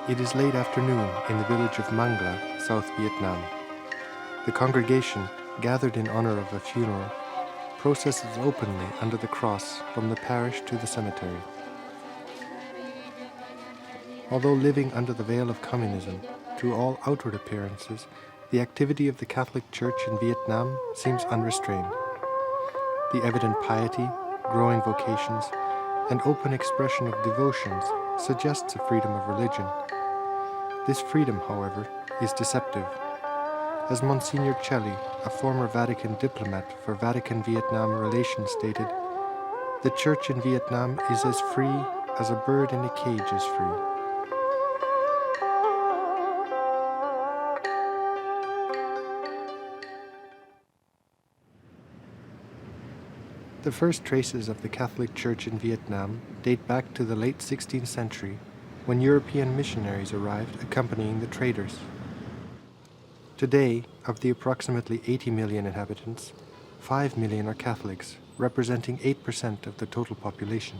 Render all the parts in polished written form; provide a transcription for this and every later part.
It is late afternoon in the village of Mangla, South Vietnam. The congregation, gathered in honor of a funeral, processes openly under the cross from the parish to the cemetery. Although living under the veil of communism, through all outward appearances, the activity of the Catholic Church in Vietnam seems unrestrained. The evident piety, growing vocations, and open expression of devotions suggests a freedom of religion. This freedom, however, is deceptive. As Monsignor Celli, a former Vatican diplomat for Vatican-Vietnam relations, stated, "The Church in Vietnam is as free as a bird in a cage is free." The first traces of the Catholic Church in Vietnam date back to the late 16th century, when European missionaries arrived accompanying the traders. Today, of the approximately 80 million inhabitants, 5 million are Catholics, representing 8% of the total population.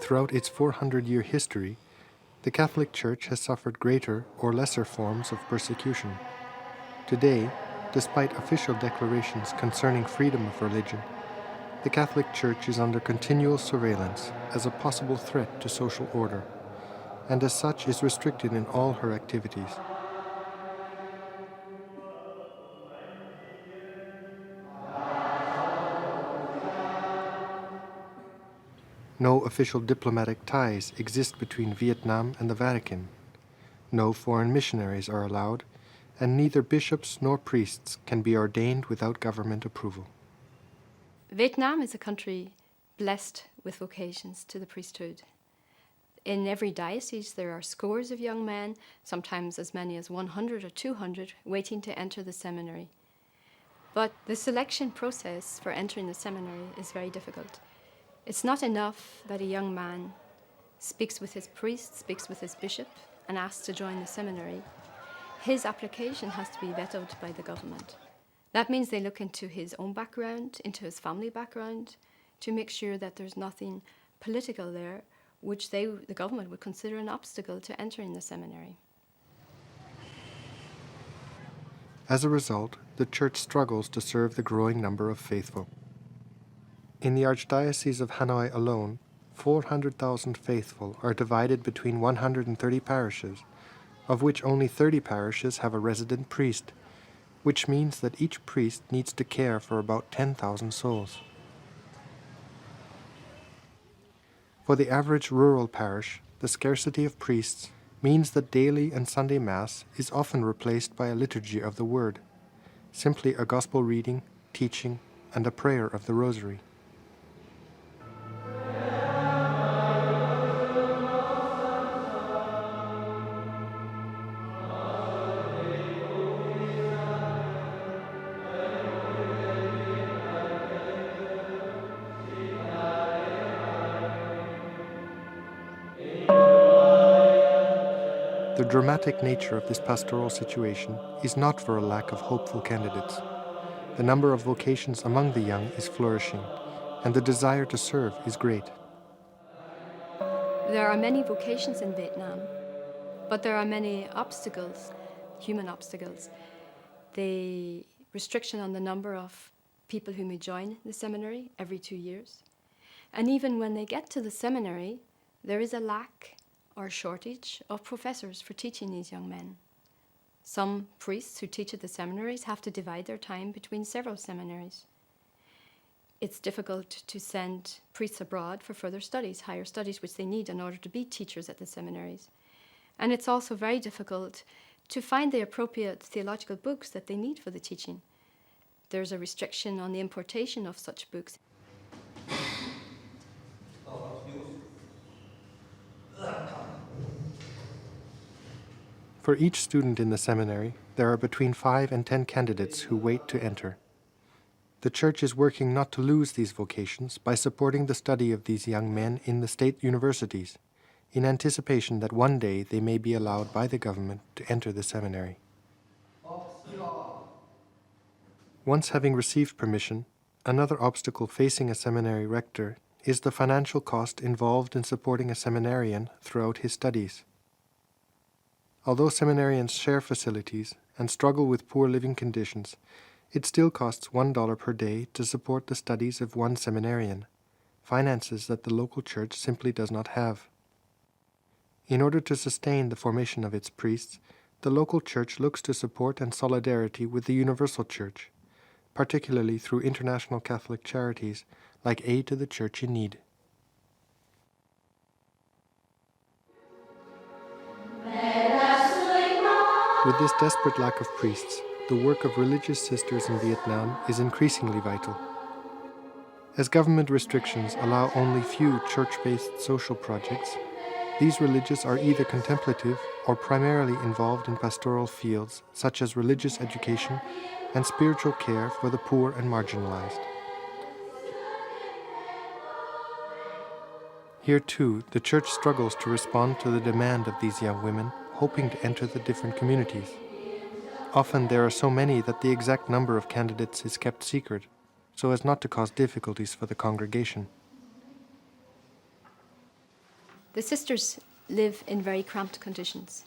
Throughout its 400-year history, the Catholic Church has suffered greater or lesser forms of persecution. Today, despite official declarations concerning freedom of religion, the Catholic Church is under continual surveillance as a possible threat to social order, and as such is restricted in all her activities. No official diplomatic ties exist between Vietnam and the Vatican. No foreign missionaries are allowed, and neither bishops nor priests can be ordained without government approval. Vietnam is a country blessed with vocations to the priesthood. In every diocese there are scores of young men, sometimes as many as 100 or 200, waiting to enter the seminary. But the selection process for entering the seminary is very difficult. It's not enough that a young man speaks with his priest, speaks with his bishop, and asks to join the seminary. His application has to be vetted by the government. That means they look into his own background, into his family background, to make sure that there's nothing political there, which the government would consider an obstacle to entering the seminary. As a result, the Church struggles to serve the growing number of faithful. In the Archdiocese of Hanoi alone, 400,000 faithful are divided between 130 parishes, of which only 30 parishes have a resident priest, which means that each priest needs to care for about 10,000 souls. For the average rural parish, the scarcity of priests means that daily and Sunday Mass is often replaced by a liturgy of the Word, simply a gospel reading, teaching, and a prayer of the Rosary. The dramatic nature of this pastoral situation is not for a lack of hopeful candidates. The number of vocations among the young is flourishing, and the desire to serve is great. There are many vocations in Vietnam, but there are many obstacles, human obstacles. The restriction on the number of people who may join the seminary every 2 years. And even when they get to the seminary, there is a lack or shortage of professors for teaching these young men. Some priests who teach at the seminaries have to divide their time between several seminaries. It's difficult to send priests abroad for further studies, higher studies, which they need in order to be teachers at the seminaries. And it's also very difficult to find the appropriate theological books that they need for the teaching. There's a restriction on the importation of such books. For each student in the seminary, there are between 5 and 10 candidates who wait to enter. The Church is working not to lose these vocations by supporting the study of these young men in the state universities, in anticipation that one day they may be allowed by the government to enter the seminary. Once having received permission, another obstacle facing a seminary rector is the financial cost involved in supporting a seminarian throughout his studies. Although seminarians share facilities and struggle with poor living conditions, it still costs $1 per day to support the studies of one seminarian, finances that the local church simply does not have. In order to sustain the formation of its priests, the local church looks to support and solidarity with the universal church, particularly through international Catholic charities like Aid to the Church in Need. With this desperate lack of priests, the work of religious sisters in Vietnam is increasingly vital. As government restrictions allow only few church-based social projects, these religious are either contemplative or primarily involved in pastoral fields such as religious education and spiritual care for the poor and marginalized. Here too, the Church struggles to respond to the demand of these young women hoping to enter the different communities. Often there are so many that the exact number of candidates is kept secret, so as not to cause difficulties for the congregation. The sisters live in very cramped conditions.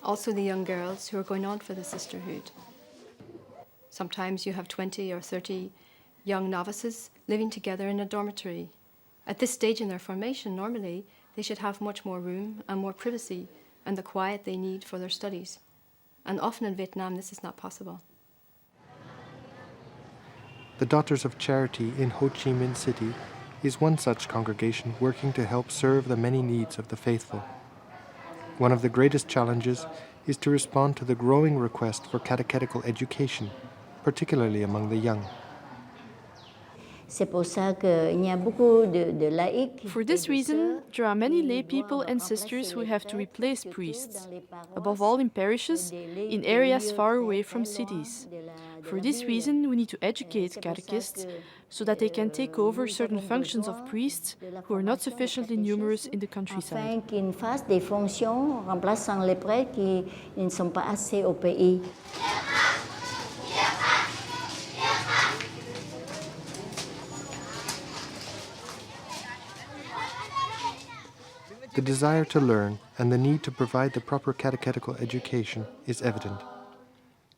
Also the young girls who are going on for the sisterhood. Sometimes you have 20 or 30 young novices living together in a dormitory. At this stage in their formation, normally, they should have much more room and more privacy and the quiet they need for their studies. And often in Vietnam, this is not possible. The Daughters of Charity in Ho Chi Minh City is one such congregation working to help serve the many needs of the faithful. One of the greatest challenges is to respond to the growing request for catechetical education, particularly among the young. For this reason, there are many lay people and sisters who have to replace priests, above all in parishes, in areas far away from cities. For this reason, we need to educate catechists so that they can take over certain functions of priests who are not sufficiently numerous in the countryside. The desire to learn and the need to provide the proper catechetical education is evident.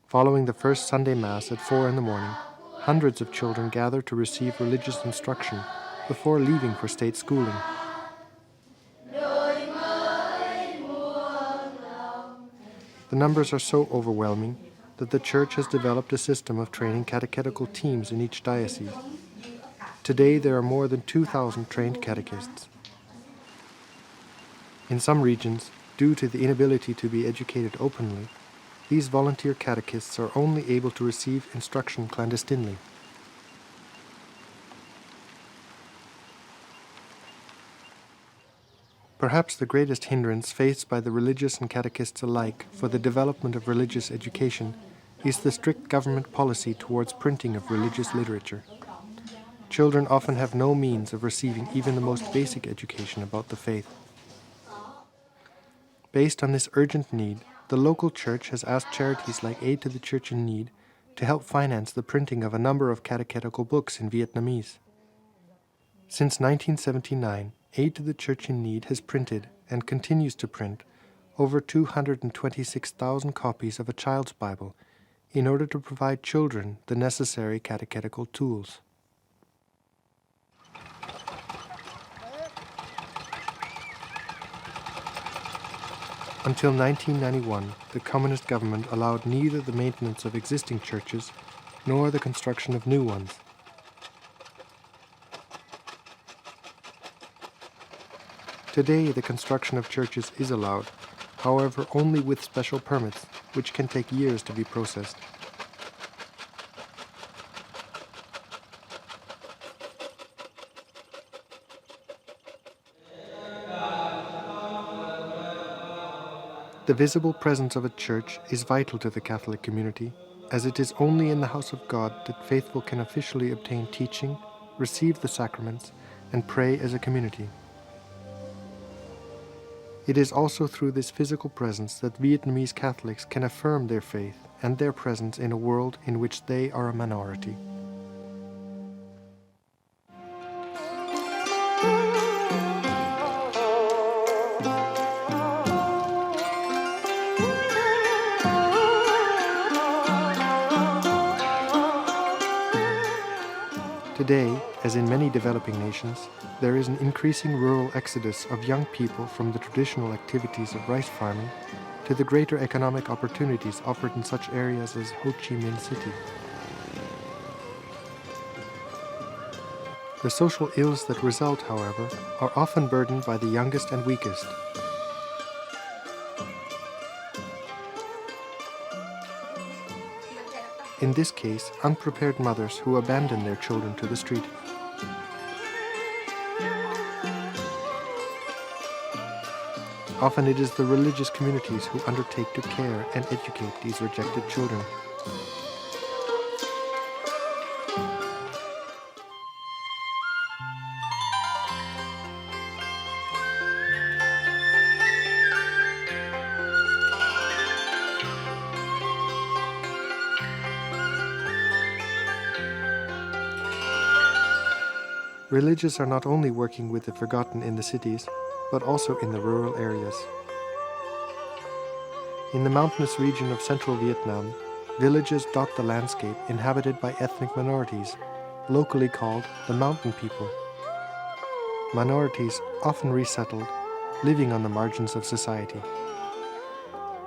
Following the first Sunday Mass at 4 in the morning, hundreds of children gather to receive religious instruction before leaving for state schooling. The numbers are so overwhelming that the Church has developed a system of training catechetical teams in each diocese. Today there are more than 2,000 trained catechists. In some regions, due to the inability to be educated openly, these volunteer catechists are only able to receive instruction clandestinely. Perhaps the greatest hindrance faced by the religious and catechists alike for the development of religious education is the strict government policy towards printing of religious literature. Children often have no means of receiving even the most basic education about the faith. Based on this urgent need, the local church has asked charities like Aid to the Church in Need to help finance the printing of a number of catechetical books in Vietnamese. Since 1979, Aid to the Church in Need has printed and continues to print over 226,000 copies of a child's Bible in order to provide children the necessary catechetical tools. Until 1991, the communist government allowed neither the maintenance of existing churches nor the construction of new ones. Today, the construction of churches is allowed, however only with special permits, which can take years to be processed. The visible presence of a church is vital to the Catholic community, as it is only in the house of God that faithful can officially obtain teaching, receive the sacraments, and pray as a community. It is also through this physical presence that Vietnamese Catholics can affirm their faith and their presence in a world in which they are a minority. Today, as in many developing nations, there is an increasing rural exodus of young people from the traditional activities of rice farming to the greater economic opportunities offered in such areas as Ho Chi Minh City. The social ills that result, however, are often burdened by the youngest and weakest. In this case, unprepared mothers who abandon their children to the street. Often it is the religious communities who undertake to care and educate these rejected children. Religious are not only working with the forgotten in the cities, but also in the rural areas. In the mountainous region of central Vietnam, villages dot the landscape inhabited by ethnic minorities, locally called the mountain people. Minorities often resettled, living on the margins of society.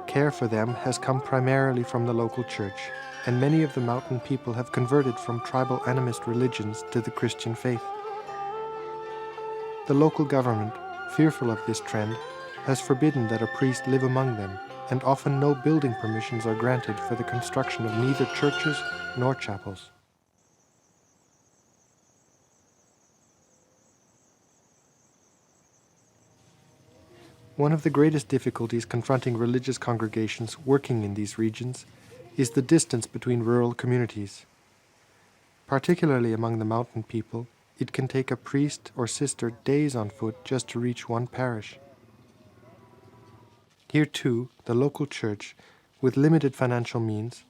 Care for them has come primarily from the local church, and many of the mountain people have converted from tribal animist religions to the Christian faith. The local government, fearful of this trend, has forbidden that a priest live among them, and often no building permissions are granted for the construction of neither churches nor chapels. One of the greatest difficulties confronting religious congregations working in these regions is the distance between rural communities. Particularly among the mountain people, it can take a priest or sister days on foot just to reach one parish. Here too, the local church, with limited financial means,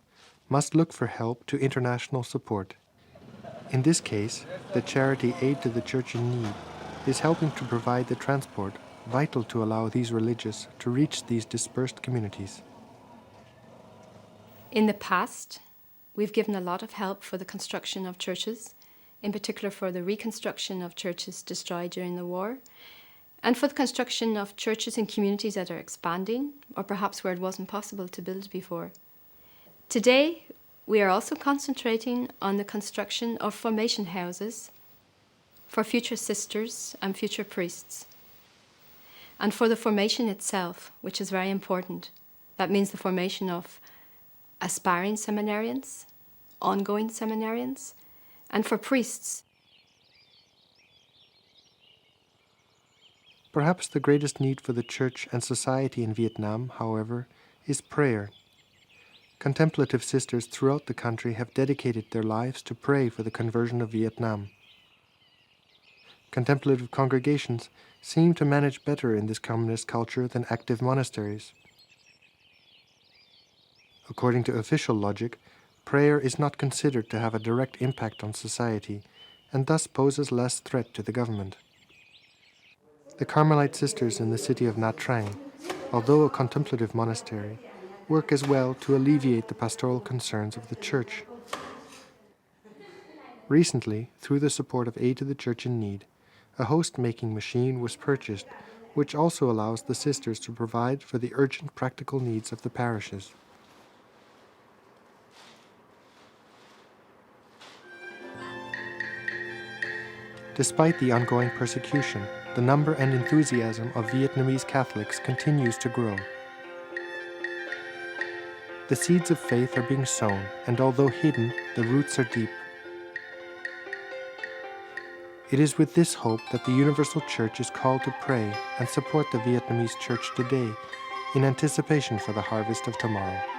must look for help to international support. In this case, the charity Aid to the Church in Need is helping to provide the transport vital to allow these religious to reach these dispersed communities. In the past, we've given a lot of help for the construction of churches, in particular for the reconstruction of churches destroyed during the war, and for the construction of churches in communities that are expanding, or perhaps where it wasn't possible to build before. Today, we are also concentrating on the construction of formation houses for future sisters and future priests, and for the formation itself, which is very important. That means the formation of aspiring seminarians, ongoing seminarians, and for priests. Perhaps the greatest need for the church and society in Vietnam, however, is prayer. Contemplative sisters throughout the country have dedicated their lives to pray for the conversion of Vietnam. Contemplative congregations seem to manage better in this communist culture than active monasteries. According to official logic, prayer is not considered to have a direct impact on society, and thus poses less threat to the government. The Carmelite sisters in the city of Nha Trang, although a contemplative monastery, work as well to alleviate the pastoral concerns of the church. Recently, through the support of Aid to the Church in Need, a host-making machine was purchased, which also allows the sisters to provide for the urgent practical needs of the parishes. Despite the ongoing persecution, the number and enthusiasm of Vietnamese Catholics continues to grow. The seeds of faith are being sown, and although hidden, the roots are deep. It is with this hope that the Universal Church is called to pray and support the Vietnamese Church today in anticipation for the harvest of tomorrow.